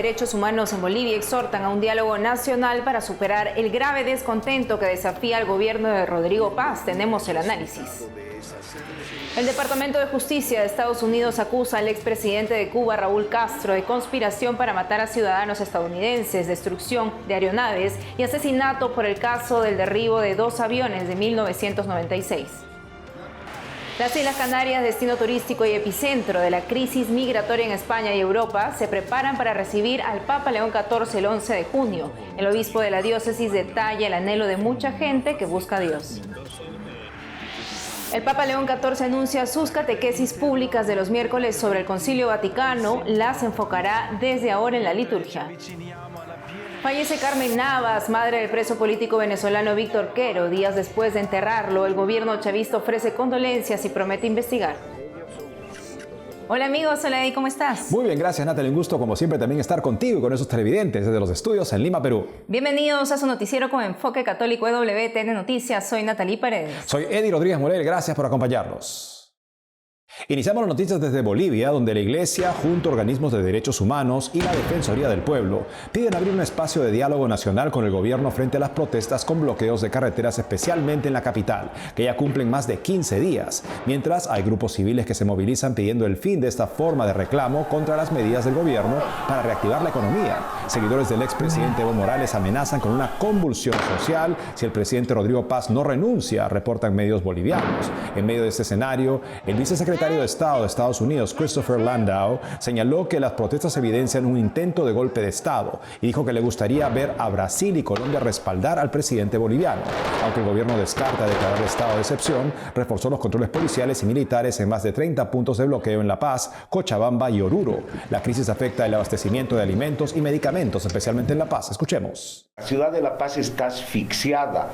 Derechos Humanos en Bolivia exhortan a un diálogo nacional para superar el grave descontento que desafía al gobierno de Rodrigo Paz. Tenemos el análisis. El Departamento de Justicia de Estados Unidos acusa al expresidente de Cuba, Raúl Castro, de conspiración para matar a ciudadanos estadounidenses, destrucción de aeronaves y asesinato por el caso del derribo de 2 aviones de 1996. Las Islas Canarias, destino turístico y epicentro de la crisis migratoria en España y Europa, se preparan para recibir al Papa León XIV el 11 de junio. El obispo de la diócesis detalla el anhelo de mucha gente que busca a Dios. El Papa León XIV anuncia sus catequesis públicas de los miércoles sobre el Concilio Vaticano. Las enfocará desde ahora en la liturgia. Fallece Carmen Navas, madre del preso político venezolano Víctor Quero. Días después de enterrarlo, el gobierno chavista ofrece condolencias y promete investigar. Hola amigos, hola Eddie, ¿cómo estás? Muy bien, gracias Natalie, un gusto como siempre también estar contigo y con esos televidentes desde los estudios en Lima, Perú. Bienvenidos a su noticiero con enfoque católico WTN Noticias, soy Natalie Paredes. Soy Eddie Rodríguez Morel, gracias por acompañarnos. Iniciamos las noticias desde Bolivia, donde la Iglesia, junto a organismos de derechos humanos y la Defensoría del Pueblo, piden abrir un espacio de diálogo nacional con el gobierno frente a las protestas con bloqueos de carreteras, especialmente en la capital, que ya cumplen más de 15 días, mientras hay grupos civiles que se movilizan pidiendo el fin de esta forma de reclamo contra las medidas del gobierno para reactivar la economía. Seguidores del expresidente Evo Morales amenazan con una convulsión social si el presidente Rodrigo Paz no renuncia, reportan medios bolivianos. En medio de este escenario, el vicesecretario de Estado de Estados Unidos, Christopher Landau, señaló que las protestas evidencian un intento de golpe de Estado y dijo que le gustaría ver a Brasil y Colombia respaldar al presidente boliviano. Aunque el gobierno descarta declarar estado de excepción, reforzó los controles policiales y militares en más de 30 puntos de bloqueo en La Paz, Cochabamba y Oruro. La crisis afecta el abastecimiento de alimentos y medicamentos, especialmente en La Paz. Escuchemos. La ciudad de La Paz está asfixiada.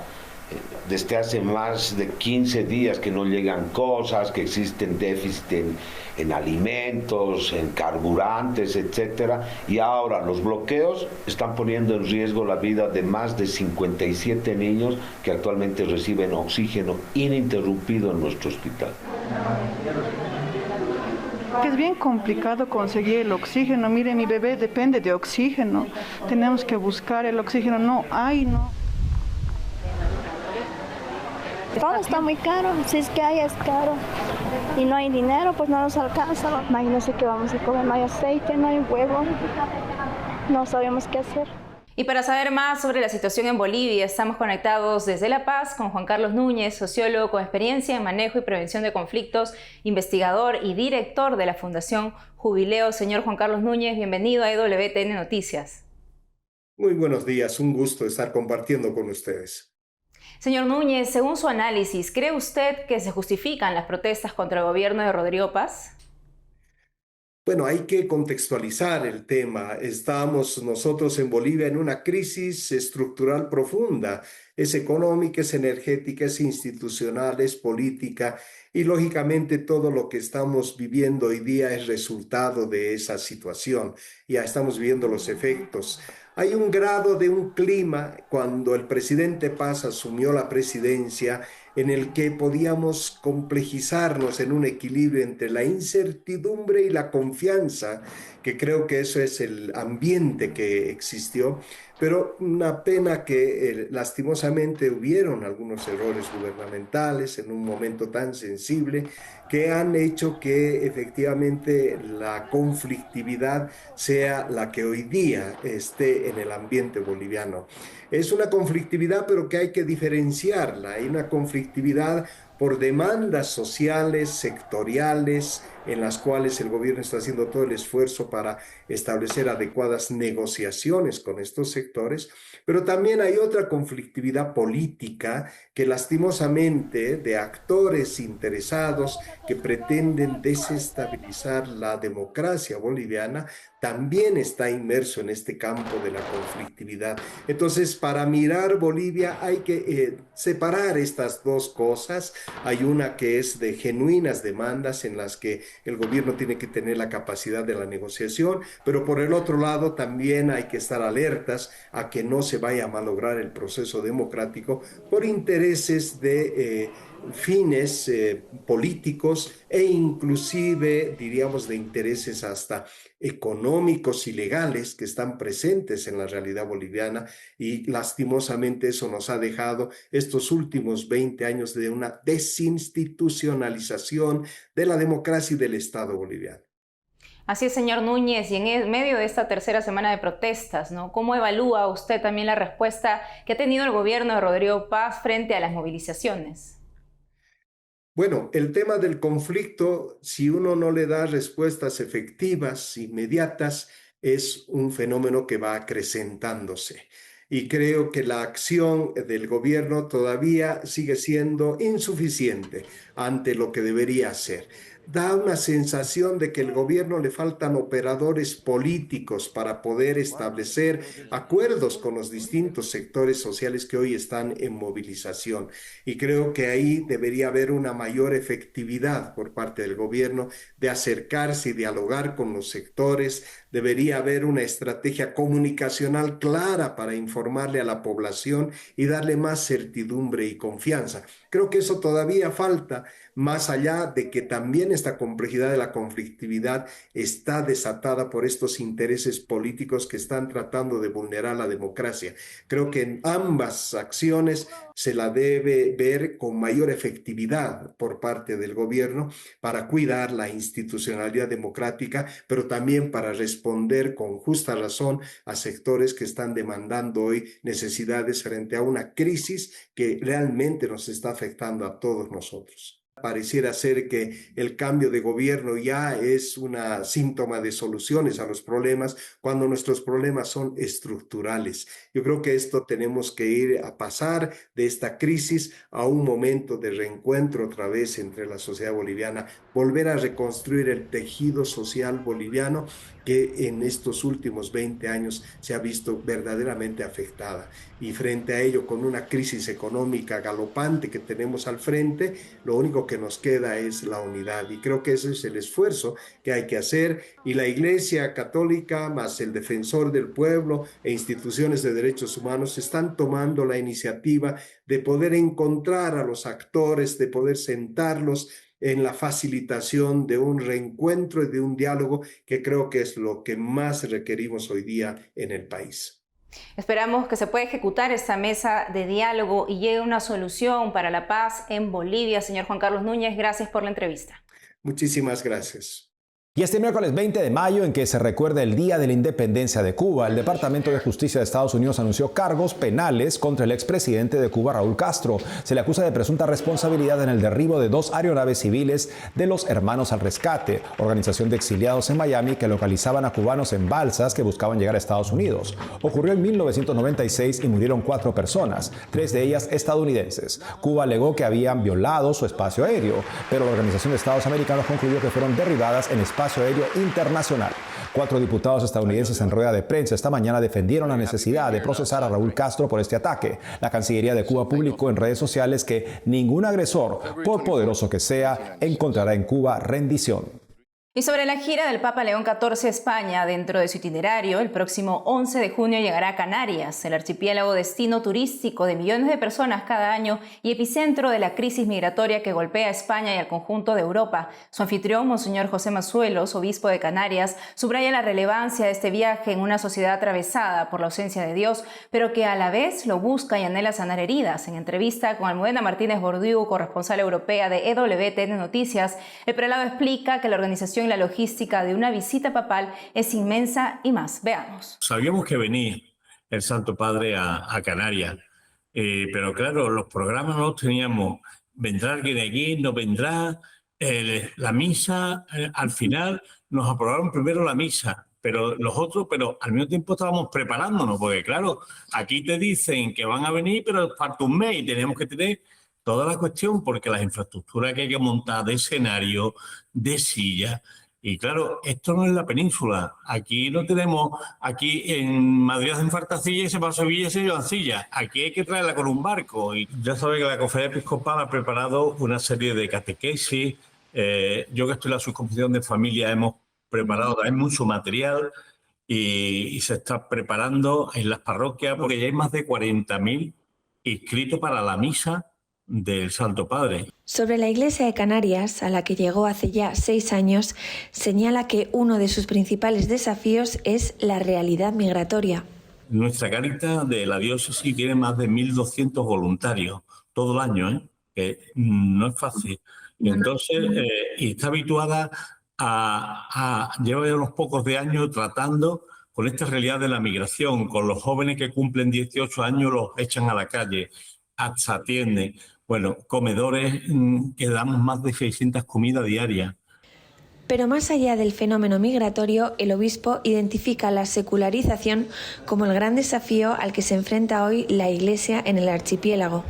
Desde hace más de 15 días que no llegan cosas, que existen déficit en alimentos, en carburantes, etcétera, y ahora los bloqueos están poniendo en riesgo la vida de más de 57 niños que actualmente reciben oxígeno ininterrumpido en nuestro hospital. Es bien complicado conseguir el oxígeno. Mire, mi bebé depende de oxígeno. Tenemos que buscar el oxígeno. No hay, no. Todo está muy caro, si es que hay es caro y no hay dinero, pues no nos alcanza. No sé qué vamos a comer, no hay aceite, no hay huevo, no sabemos qué hacer. Y para saber más sobre la situación en Bolivia, estamos conectados desde La Paz con Juan Carlos Núñez, sociólogo con experiencia en manejo y prevención de conflictos, investigador y director de la Fundación Jubileo. Señor Juan Carlos Núñez, bienvenido a WTN Noticias. Muy buenos días, un gusto estar compartiendo con ustedes. Señor Núñez, según su análisis, ¿cree usted que se justifican las protestas contra el gobierno de Rodrigo Paz? Bueno, hay que contextualizar el tema. Estamos nosotros en Bolivia en una crisis estructural profunda. Es económica, es energética, es institucional, es política y lógicamente todo lo que estamos viviendo hoy día es resultado de esa situación. Ya estamos viendo los efectos. Hay un grado de un clima cuando el presidente Paz asumió la presidencia en el que podíamos complejizarnos en un equilibrio entre la incertidumbre y la confianza, que creo que eso es el ambiente que existió, pero una pena que lastimosamente hubieron algunos errores gubernamentales en un momento tan sensible que han hecho que efectivamente la conflictividad sea la que hoy día esté en el ambiente boliviano. Es una conflictividad, pero que hay que diferenciarla. Hay una conflictividad por demandas sociales, sectoriales, en las cuales el gobierno está haciendo todo el esfuerzo para establecer adecuadas negociaciones con estos sectores, pero también hay otra conflictividad política que lastimosamente de actores interesados que pretenden desestabilizar la democracia boliviana también está inmerso en este campo de la conflictividad. Entonces, para mirar Bolivia hay que separar estas dos cosas. Hay una que es de genuinas demandas en las que el gobierno tiene que tener la capacidad de la negociación, pero por el otro lado también hay que estar alertas a que no se vaya a malograr el proceso democrático por intereses de fines políticos e inclusive, diríamos, de intereses hasta económicos y legales que están presentes en la realidad boliviana, y lastimosamente eso nos ha dejado estos últimos 20 años de una desinstitucionalización de la democracia y del Estado boliviano. Así es, señor Núñez, y en medio de esta tercera semana de protestas, ¿no? ¿Cómo evalúa usted también la respuesta que ha tenido el gobierno de Rodrigo Paz frente a las movilizaciones? Bueno, el tema del conflicto, si uno no le da respuestas efectivas, inmediatas, es un fenómeno que va acrecentándose. Y creo que la acción del gobierno todavía sigue siendo insuficiente ante lo que debería hacer. Da una sensación de que al gobierno le faltan operadores políticos para poder establecer acuerdos con los distintos sectores sociales que hoy están en movilización. Y creo que ahí debería haber una mayor efectividad por parte del gobierno de acercarse y dialogar con los sectores. Debería haber una estrategia comunicacional clara para informarle a la población y darle más certidumbre y confianza. Creo que eso todavía falta, más allá de que también esta complejidad de la conflictividad está desatada por estos intereses políticos que están tratando de vulnerar la democracia. Creo que en ambas acciones se la debe ver con mayor efectividad por parte del gobierno para cuidar la institucionalidad democrática, pero también para responder con justa razón a sectores que están demandando hoy necesidades frente a una crisis que realmente nos está afectando a todos nosotros. Pareciera ser que el cambio de gobierno ya es una síntoma de soluciones a los problemas, cuando nuestros problemas son estructurales. Yo creo que esto tenemos que ir a pasar de esta crisis a un momento de reencuentro otra vez entre la sociedad boliviana, volver a reconstruir el tejido social boliviano que en estos últimos 20 años se ha visto verdaderamente afectada. Y frente a ello, con una crisis económica galopante que tenemos al frente, lo único que nos queda es la unidad. Y creo que ese es el esfuerzo que hay que hacer. Y la Iglesia Católica, más el Defensor del Pueblo e instituciones de derechos humanos están tomando la iniciativa de poder encontrar a los actores, de poder sentarlos en la facilitación de un reencuentro y de un diálogo, que creo que es lo que más requerimos hoy día en el país. Esperamos que se pueda ejecutar esta mesa de diálogo y llegue una solución para la paz en Bolivia. Señor Juan Carlos Núñez, gracias por la entrevista. Muchísimas gracias. Y este miércoles 20 de mayo, en que se recuerda el Día de la Independencia de Cuba, el Departamento de Justicia de Estados Unidos anunció cargos penales contra el expresidente de Cuba, Raúl Castro. Se le acusa de presunta responsabilidad en el derribo de 2 aeronaves civiles de los Hermanos al Rescate, organización de exiliados en Miami que localizaban a cubanos en balsas que buscaban llegar a Estados Unidos. Ocurrió en 1996 y murieron 4 personas, 3 de ellas estadounidenses. Cuba alegó que habían violado su espacio aéreo, pero la Organización de Estados Americanos concluyó que fueron derribadas en espacio aéreo internacional. 4 diputados estadounidenses en rueda de prensa esta mañana defendieron la necesidad de procesar a Raúl Castro por este ataque. La Cancillería de Cuba publicó en redes sociales que ningún agresor, por poderoso que sea, encontrará en Cuba rendición. Y sobre la gira del Papa León XIV a España, dentro de su itinerario, el próximo 11 de junio llegará a Canarias, el archipiélago destino turístico de millones de personas cada año y epicentro de la crisis migratoria que golpea a España y al conjunto de Europa. Su anfitrión, Monseñor José Mazuelos, obispo de Canarias, subraya la relevancia de este viaje en una sociedad atravesada por la ausencia de Dios, pero que a la vez lo busca y anhela sanar heridas. En entrevista con Almudena Martínez Bordiú, corresponsal europea de EWTN Noticias, el prelado explica que la organización y la logística de una visita papal es inmensa y más. Veamos. Sabíamos que venía el Santo Padre a Canarias, pero claro, los programas no los teníamos. ¿Vendrá alguien allí? ¿No vendrá? La misa, al final nos aprobaron primero la misa, pero los otros, pero al mismo tiempo estábamos preparándonos, porque claro, aquí te dicen que van a venir, pero falta un mes y tenemos que tener toda la cuestión, porque las infraestructuras que hay que montar de escenario, de silla. Y claro, esto no es la península. Aquí no tenemos, aquí en Madrid hacen falta sillas y se va a Sevilla y se llevan sillas. Aquí hay que traerla con un barco. Y ya sabéis que la Conferencia Episcopal ha preparado una serie de catequesis. Yo que estoy en la subcomisión de familia hemos preparado también mucho material y se está preparando en las parroquias, porque ya hay más de 40.000 inscritos para la misa del Santo Padre. Sobre la Iglesia de Canarias, a la que llegó hace ya 6 años, señala que uno de sus principales desafíos es la realidad migratoria. Nuestra Cáritas de la diócesis tiene más de 1.200 voluntarios todo el año, que no es fácil. Y entonces, y está habituada lleva ya unos pocos de años tratando con esta realidad de la migración, con los jóvenes que cumplen 18 años los echan a la calle, hasta atienden. Bueno, comedores que damos más de 600 comidas diarias. Pero más allá del fenómeno migratorio, el obispo identifica la secularización como el gran desafío al que se enfrenta hoy la Iglesia en el archipiélago.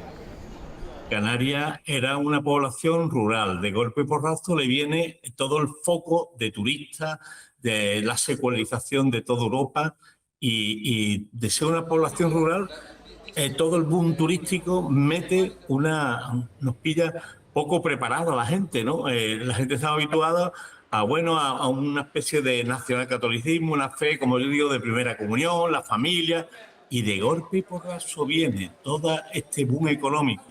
Canarias era una población rural. De golpe y porrazo le viene todo el foco de turistas, de la secularización de toda Europa y de ser una población rural, todo el boom turístico nos pilla poco preparada a la gente, ¿no? La gente estaba habituada a una especie de nacionalcatolicismo, una fe, como yo digo, de primera comunión, la familia, y de golpe y porrazo viene todo este boom económico,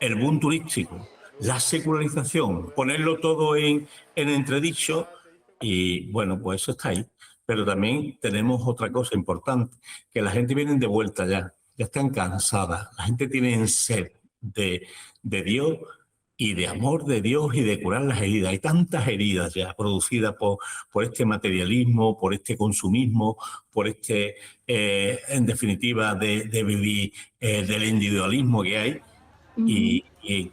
el boom turístico, la secularización, ponerlo todo en entredicho y, bueno, pues eso está ahí. Pero también tenemos otra cosa importante, que la gente viene de vuelta ya están cansadas, la gente tiene sed de Dios y de amor de Dios y de curar las heridas. Hay tantas heridas ya producidas por este materialismo, por este consumismo, por en definitiva, de vivir del individualismo que hay. Y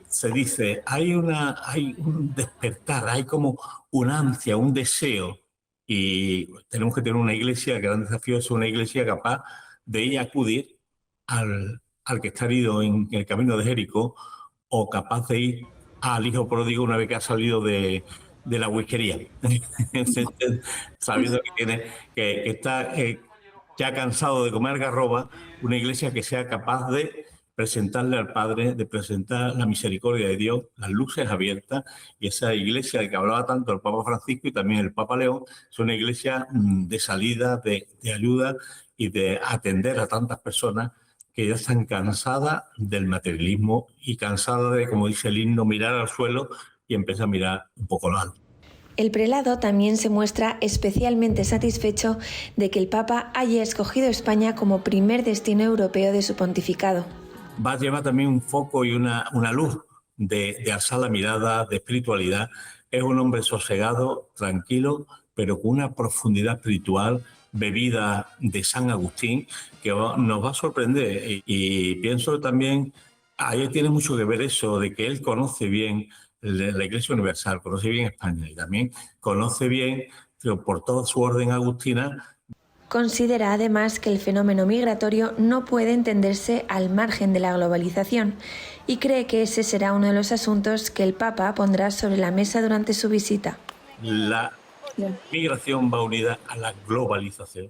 se dice, hay un despertar, hay como una ansia, un deseo. Y tenemos que tener una iglesia, el gran desafío es una iglesia capaz de ir a acudir al que está herido en el camino de Jericó, o capaz de ir al hijo pródigo una vez que ha salido de la whiskería, sabiendo que está ya cansado de comer garroba. Una iglesia que sea capaz de presentarle al Padre, de presentar la misericordia de Dios, las luces abiertas, y esa iglesia de que hablaba tanto el Papa Francisco y también el Papa León, es una iglesia de salida, de ayuda y de atender a tantas personas que ya están cansadas del materialismo y cansadas de, como dice el himno, mirar al suelo y empezar a mirar un poco lo alto. El prelado también se muestra especialmente satisfecho de que el Papa haya escogido España como primer destino europeo de su pontificado. Va a llevar también un foco y una luz de alzar la mirada, de espiritualidad. Es un hombre sosegado, tranquilo, pero con una profundidad espiritual bebida de San Agustín que nos va a sorprender. Y pienso también, ahí tiene mucho que ver eso, de que él conoce bien la Iglesia Universal, conoce bien España y también conoce bien, por toda su orden agustina. Considera además que el fenómeno migratorio no puede entenderse al margen de la globalización y cree que ese será uno de los asuntos que el Papa pondrá sobre la mesa durante su visita. La migración va unida a la globalización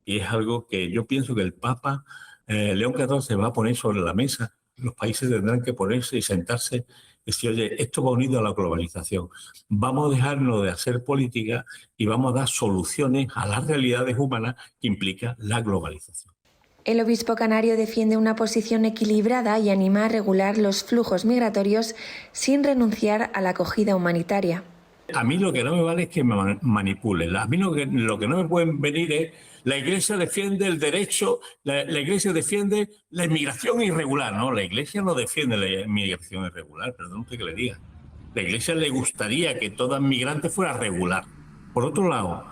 y es algo que yo pienso que el Papa León XIV va a poner sobre la mesa. Los países tendrán que ponerse y sentarse y decir, oye, esto va unido a la globalización. Vamos a dejarnos de hacer política y vamos a dar soluciones a las realidades humanas que implica la globalización. El obispo canario defiende una posición equilibrada y anima a regular los flujos migratorios sin renunciar a la acogida humanitaria. A mí lo que no me vale es que me manipulen. A mí lo que no me pueden venir es la Iglesia defiende el derecho, la Iglesia defiende la inmigración irregular. No, la Iglesia no defiende la inmigración irregular, perdón que le diga. La Iglesia le gustaría que todo inmigrante fuera regular. Por otro lado,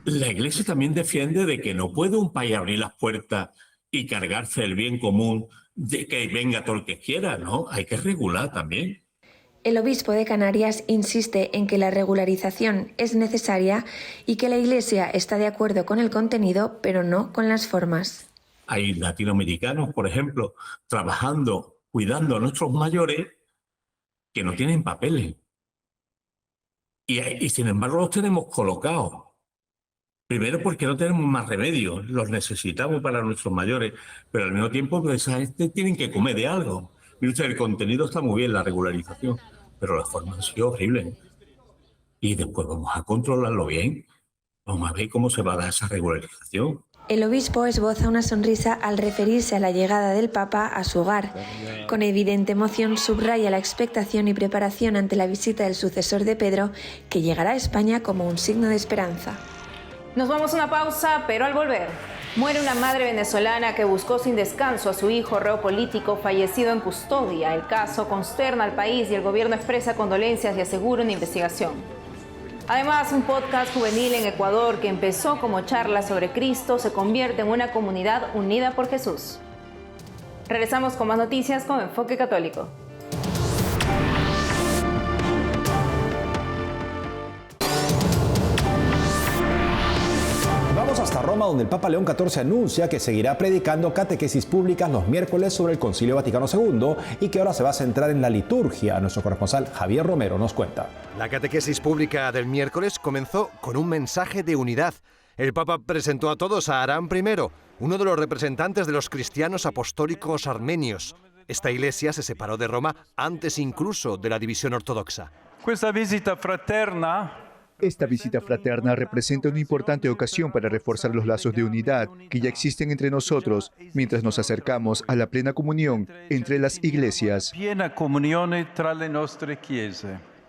la Iglesia también defiende de que no puede un país abrir las puertas y cargarse el bien común de que venga todo el que quiera, ¿no? Hay que regular también. El obispo de Canarias insiste en que la regularización es necesaria y que la Iglesia está de acuerdo con el contenido, pero no con las formas. Hay latinoamericanos, por ejemplo, trabajando, cuidando a nuestros mayores que no tienen papeles. Y sin embargo los tenemos colocados. Primero porque no tenemos más remedio, los necesitamos para nuestros mayores, pero al mismo tiempo pues, tienen que comer de algo. Mire usted, el contenido está muy bien, la regularización, pero la forma ha sido horrible. Y después vamos a controlarlo bien, vamos a ver cómo se va a dar esa regularización. El obispo esboza una sonrisa al referirse a la llegada del Papa a su hogar. Con evidente emoción subraya la expectación y preparación ante la visita del sucesor de Pedro, que llegará a España como un signo de esperanza. Nos vamos a una pausa, pero al volver, muere una madre venezolana que buscó sin descanso a su hijo reo político fallecido en custodia. El caso consterna al país y el gobierno expresa condolencias y asegura una investigación. Además, un podcast juvenil en Ecuador que empezó como charla sobre Cristo se convierte en una comunidad unida por Jesús. Regresamos con más noticias con Enfoque Católico. Vamos hasta Roma, donde el Papa León XIV anuncia que seguirá predicando catequesis públicas los miércoles sobre el Concilio Vaticano II y que ahora se va a centrar en la liturgia. Nuestro corresponsal Javier Romero nos cuenta. La catequesis pública del miércoles comenzó con un mensaje de unidad. El Papa presentó a todos a Aram I, uno de los representantes de los cristianos apostólicos armenios. Esta iglesia se separó de Roma antes incluso de la división ortodoxa. Esta visita fraterna representa una importante ocasión para reforzar los lazos de unidad que ya existen entre nosotros mientras nos acercamos a la plena comunión entre las iglesias.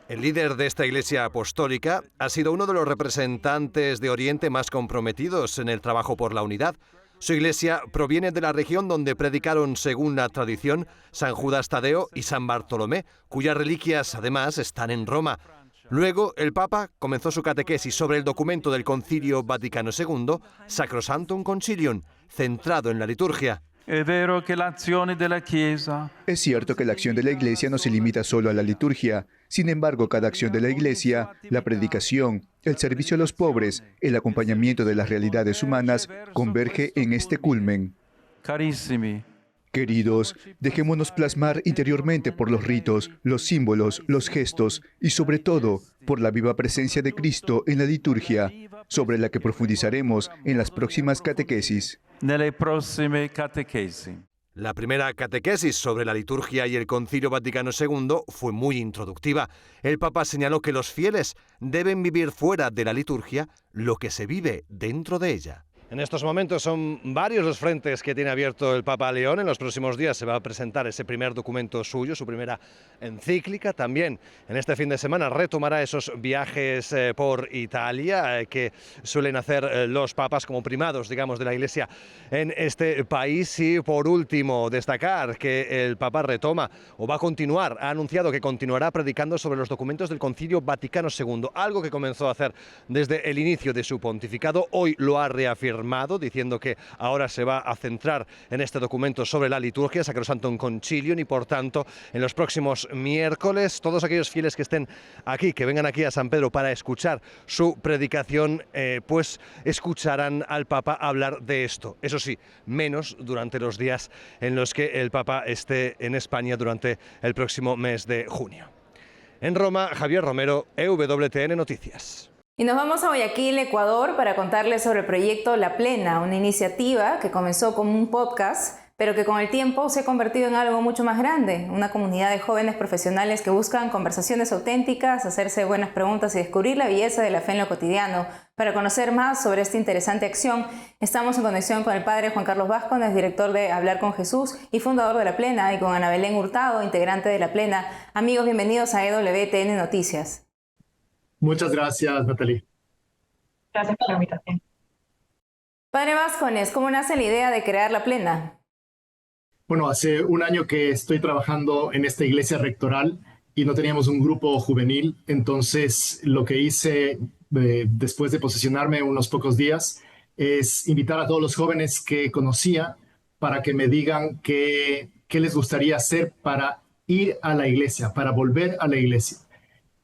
El líder de esta iglesia apostólica ha sido uno de los representantes de Oriente más comprometidos en el trabajo por la unidad. Su iglesia proviene de la región donde predicaron, según la tradición, San Judas Tadeo y San Bartolomé, cuyas reliquias además están en Roma. Luego, el Papa comenzó su catequesis sobre el documento del Concilio Vaticano II, Sacrosanctum Concilium, centrado en la liturgia. Es cierto que la acción de la Iglesia no se limita solo a la liturgia. Sin embargo, cada acción de la Iglesia, la predicación, el servicio a los pobres, el acompañamiento de las realidades humanas, converge en este culmen. Queridos, dejémonos plasmar interiormente por los ritos, los símbolos, los gestos y sobre todo por la viva presencia de Cristo en la liturgia, sobre la que profundizaremos en las próximas catequesis. La primera catequesis sobre la liturgia y el Concilio Vaticano II fue muy introductiva. El Papa señaló que los fieles deben vivir fuera de la liturgia lo que se vive dentro de ella. En estos momentos son varios los frentes que tiene abierto el Papa León. En los próximos días se va a presentar ese primer documento suyo, su primera encíclica. También en este fin de semana retomará esos viajes por Italia que suelen hacer los papas como primados, digamos, de la Iglesia en este país. Y por último, destacar que el Papa retoma o va a continuar, ha anunciado que continuará predicando sobre los documentos del Concilio Vaticano II, algo que comenzó a hacer desde el inicio de su pontificado. Hoy lo ha reafirmado, diciendo que ahora se va a centrar en este documento sobre la liturgia, Sacrosanctum Concilium, y por tanto en los próximos miércoles todos aquellos fieles que estén aquí, que vengan aquí a San Pedro para escuchar su predicación, pues escucharán al Papa hablar de esto. Eso sí, menos durante los días en los que el Papa esté en España durante el próximo mes de junio. En Roma, Javier Romero, EWTN Noticias. Y nos vamos a Guayaquil, Ecuador, para contarles sobre el proyecto La Plena, una iniciativa que comenzó como un podcast, pero que con el tiempo se ha convertido en algo mucho más grande, una comunidad de jóvenes profesionales que buscan conversaciones auténticas, hacerse buenas preguntas y descubrir la belleza de la fe en lo cotidiano. Para conocer más sobre esta interesante acción, estamos en conexión con el padre Juan Carlos Vázquez, director de Hablar con Jesús y fundador de La Plena, y con Ana Belén Hurtado, integrante de La Plena. Amigos, bienvenidos a EWTN Noticias. Muchas gracias, Natalie. Gracias por la invitación. Padre Vázquez, ¿cómo nace la idea de crear La Plena? Bueno, hace un año que estoy trabajando en esta iglesia rectoral y no teníamos un grupo juvenil. Entonces, lo que hice después de posesionarme unos pocos días es invitar a todos los jóvenes que conocía para que me digan qué les gustaría hacer para ir a la iglesia, para volver a la iglesia.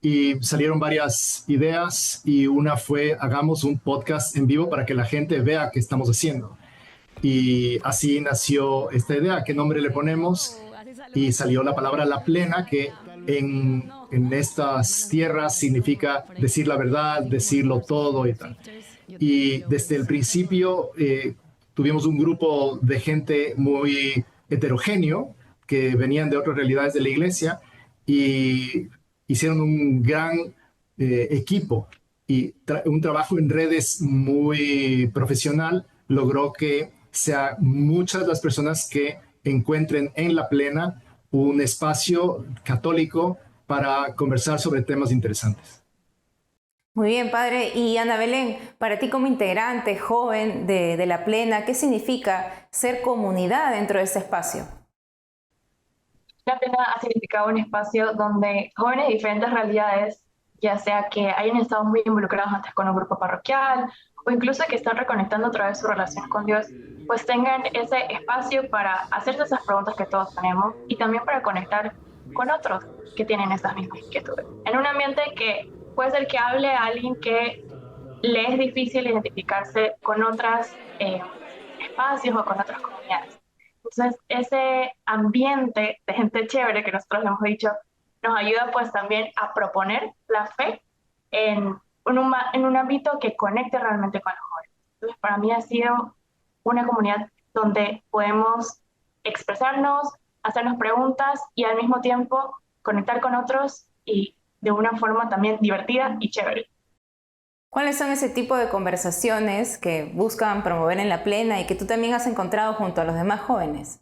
Y salieron varias ideas y una fue, hagamos un podcast en vivo para que la gente vea qué estamos haciendo. Y así nació esta idea, qué nombre le ponemos, y salió la palabra La Plena, que en estas tierras significa decir la verdad, decirlo todo y tal. Y desde el principio tuvimos un grupo de gente muy heterogéneo que venían de otras realidades de la iglesia y hicieron un gran equipo y un trabajo en redes muy profesional logró que sea muchas las personas que encuentren en La Plena un espacio católico para conversar sobre temas interesantes. Muy bien, padre. Y Ana Belén, para ti como integrante joven de La Plena, ¿qué significa ser comunidad dentro de este espacio? La Plena ha significado un espacio donde jóvenes de diferentes realidades, ya sea que hayan estado muy involucrados antes con un grupo parroquial o incluso que están reconectando otra vez su relación con Dios, pues tengan ese espacio para hacerse esas preguntas que todos tenemos y también para conectar con otros que tienen esas mismas inquietudes. En un ambiente que puede ser que hable a alguien que le es difícil identificarse con otros espacios o con otras comunidades. Entonces, ese ambiente de gente chévere que nosotros hemos dicho, nos ayuda pues también a proponer la fe en un ámbito que conecte realmente con los jóvenes. Entonces, para mí ha sido una comunidad donde podemos expresarnos, hacernos preguntas y al mismo tiempo conectar con otros y de una forma también divertida y chévere. ¿Cuáles son ese tipo de conversaciones que buscan promover en La Plena y que tú también has encontrado junto a los demás jóvenes?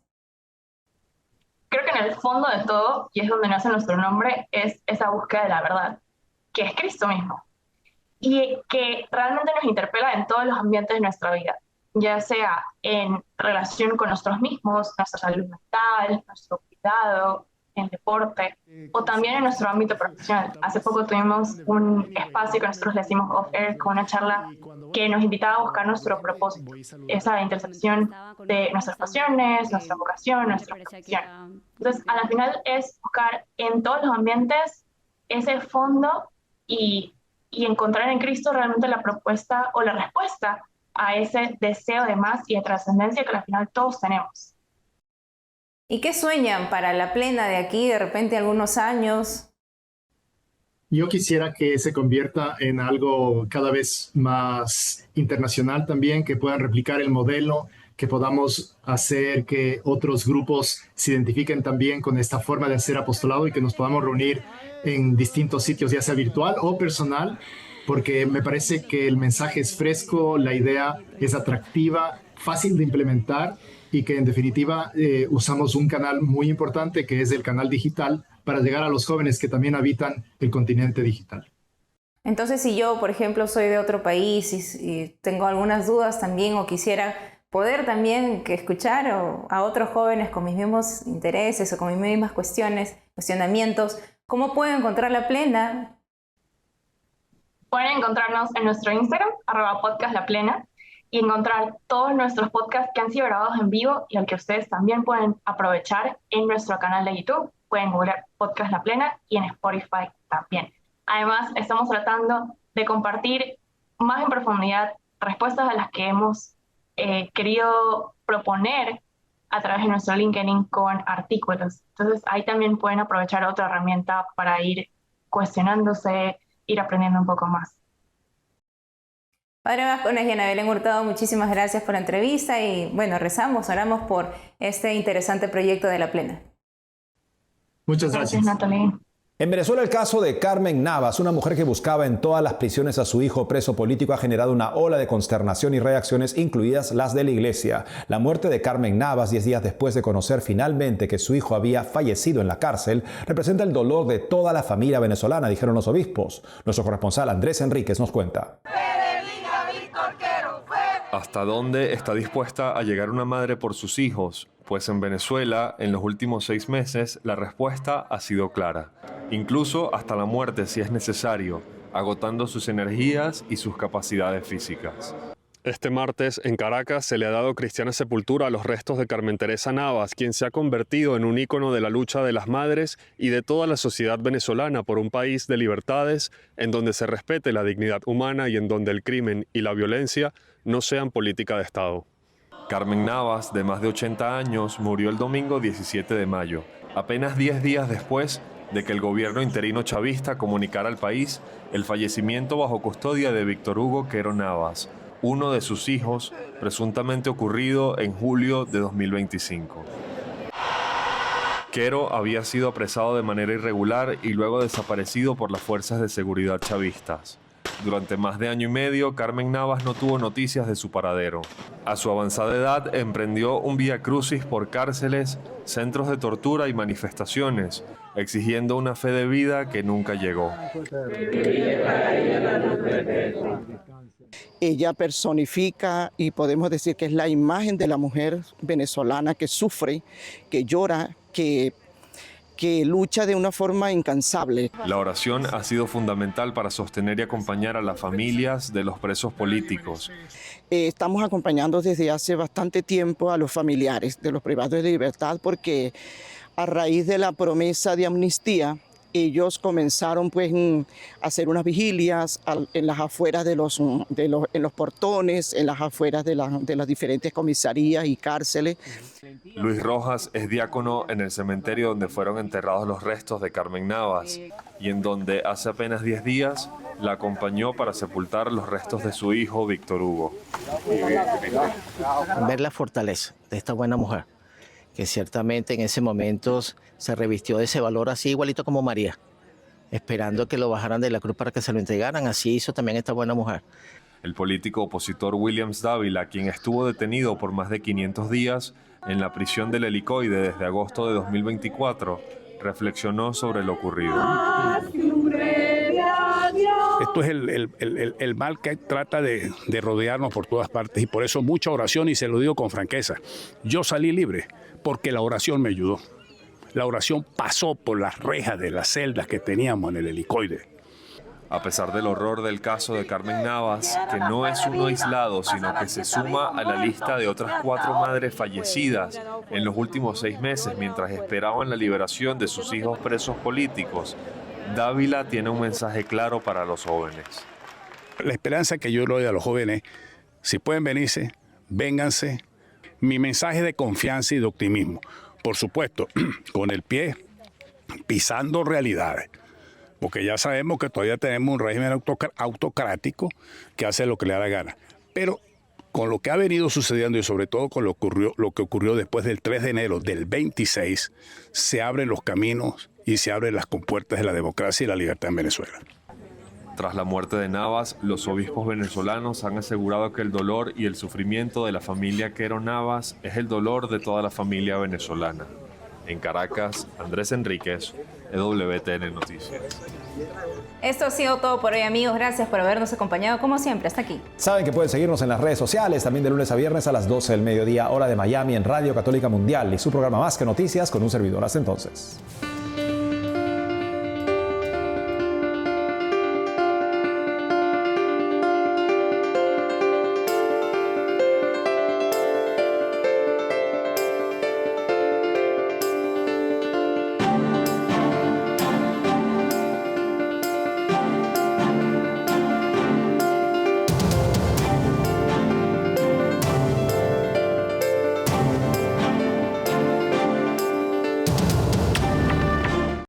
Creo que en el fondo de todo, y es donde nace nuestro nombre, es esa búsqueda de la verdad, que es Cristo mismo, y que realmente nos interpela en todos los ambientes de nuestra vida, ya sea en relación con nosotros mismos, nuestra salud mental, nuestro cuidado, en deporte o también en nuestro ámbito profesional. Hace poco tuvimos un espacio que nosotros le decimos off-air, con una charla que nos invitaba a buscar nuestro propósito, esa intersección de nuestras pasiones, nuestra vocación, nuestra profesión. Entonces, a la final es buscar en todos los ambientes ese fondo y encontrar en Cristo realmente la propuesta o la respuesta a ese deseo de más y de trascendencia que al final todos tenemos. ¿Y qué sueñan para La Plena de aquí, de repente, algunos años? Yo quisiera que se convierta en algo cada vez más internacional también, que puedan replicar el modelo, que podamos hacer que otros grupos se identifiquen también con esta forma de hacer apostolado y que nos podamos reunir en distintos sitios, ya sea virtual o personal, porque me parece que el mensaje es fresco, la idea es atractiva, fácil de implementar, y que en definitiva usamos un canal muy importante que es el canal digital para llegar a los jóvenes que también habitan el continente digital. Entonces, si yo, por ejemplo, soy de otro país y tengo algunas dudas también o quisiera poder también escuchar a otros jóvenes con mis mismos intereses o con mis mismas cuestionamientos, ¿cómo puedo encontrar La Plena? Pueden encontrarnos en nuestro Instagram, @podcastlaplena, y encontrar todos nuestros podcasts que han sido grabados en vivo y al que ustedes también pueden aprovechar en nuestro canal de YouTube. Pueden googlear Podcast La Plena y en Spotify también. Además, estamos tratando de compartir más en profundidad respuestas a las que hemos querido proponer a través de nuestro LinkedIn con artículos. Entonces, ahí también pueden aprovechar otra herramienta para ir cuestionándose, ir aprendiendo un poco más. Padre Vascones y Ana Belén Hurtado, muchísimas gracias por la entrevista y bueno, oramos por este interesante proyecto de La Plena. Muchas gracias. Natalie. En Venezuela, el caso de Carmen Navas, una mujer que buscaba en todas las prisiones a su hijo preso político, ha generado una ola de consternación y reacciones, incluidas las de la Iglesia. La muerte de Carmen Navas, 10 días después de conocer finalmente que su hijo había fallecido en la cárcel, representa el dolor de toda la familia venezolana, dijeron los obispos. Nuestro corresponsal Andrés Enríquez nos cuenta. ¿Hasta dónde está dispuesta a llegar una madre por sus hijos? Pues en Venezuela, en los últimos 6 meses, la respuesta ha sido clara. Incluso hasta la muerte si es necesario, agotando sus energías y sus capacidades físicas. Este martes, en Caracas, se le ha dado cristiana sepultura a los restos de Carmen Teresa Navas, quien se ha convertido en un ícono de la lucha de las madres y de toda la sociedad venezolana por un país de libertades, en donde se respete la dignidad humana y en donde el crimen y la violencia no sean política de Estado. Carmen Navas, de más de 80 años, murió el domingo 17 de mayo, apenas 10 días después de que el gobierno interino chavista comunicara al país el fallecimiento bajo custodia de Víctor Hugo Quero Navas, uno de sus hijos, presuntamente ocurrido en julio de 2025. Quero había sido apresado de manera irregular y luego desaparecido por las fuerzas de seguridad chavistas. Durante más de año y medio, Carmen Navas no tuvo noticias de su paradero. A su avanzada edad, emprendió un vía crucis por cárceles, centros de tortura y manifestaciones, exigiendo una fe de vida que nunca llegó. Ella personifica y podemos decir que es la imagen de la mujer venezolana que sufre, que llora, que lucha de una forma incansable. La oración ha sido fundamental para sostener y acompañar a las familias de los presos políticos. Estamos acompañando desde hace bastante tiempo a los familiares de los privados de libertad porque a raíz de la promesa de amnistía, ellos comenzaron pues a hacer unas vigilias en las afueras en los portones, en las afueras de las diferentes comisarías y cárceles. Luis Rojas es diácono en el cementerio donde fueron enterrados los restos de Carmen Navas y en donde hace apenas 10 días la acompañó para sepultar los restos de su hijo Víctor Hugo. Ver la fortaleza de esta buena mujer, que ciertamente en ese momento se revistió de ese valor así igualito como María, esperando que lo bajaran de la cruz para que se lo entregaran. Así hizo también esta buena mujer. El político opositor Williams Dávila, quien estuvo detenido por más de 500 días en la prisión del Helicoide desde agosto de 2024, reflexionó sobre lo ocurrido. Esto es el mal que trata de rodearnos por todas partes y por eso mucha oración, y se lo digo con franqueza. Yo salí libre porque la oración me ayudó. La oración pasó por las rejas de las celdas que teníamos en el Helicoide. A pesar del horror del caso de Carmen Navas, que no es uno aislado, sino que se suma a la lista de otras 4 madres fallecidas en los últimos 6 meses mientras esperaban la liberación de sus hijos presos políticos, Dávila tiene un mensaje claro para los jóvenes. La esperanza que yo le doy a los jóvenes, si pueden venirse, vénganse. Mi mensaje de confianza y de optimismo, por supuesto, con el pie pisando realidades, porque ya sabemos que todavía tenemos un régimen autocrático que hace lo que le da la gana. Pero con lo que ha venido sucediendo y sobre todo con lo que ocurrió después del 3 de enero del 26, se abren los caminos y se abren las compuertas de la democracia y la libertad en Venezuela. Tras la muerte de Navas, los obispos venezolanos han asegurado que el dolor y el sufrimiento de la familia Quero Navas es el dolor de toda la familia venezolana. En Caracas, Andrés Enríquez, EWTN Noticias. Esto ha sido todo por hoy, amigos. Gracias por habernos acompañado como siempre. Hasta aquí. Saben que pueden seguirnos en las redes sociales, también de lunes a viernes a las 12 del mediodía, hora de Miami, en Radio Católica Mundial, y su programa Más que Noticias con un servidor. Hasta entonces.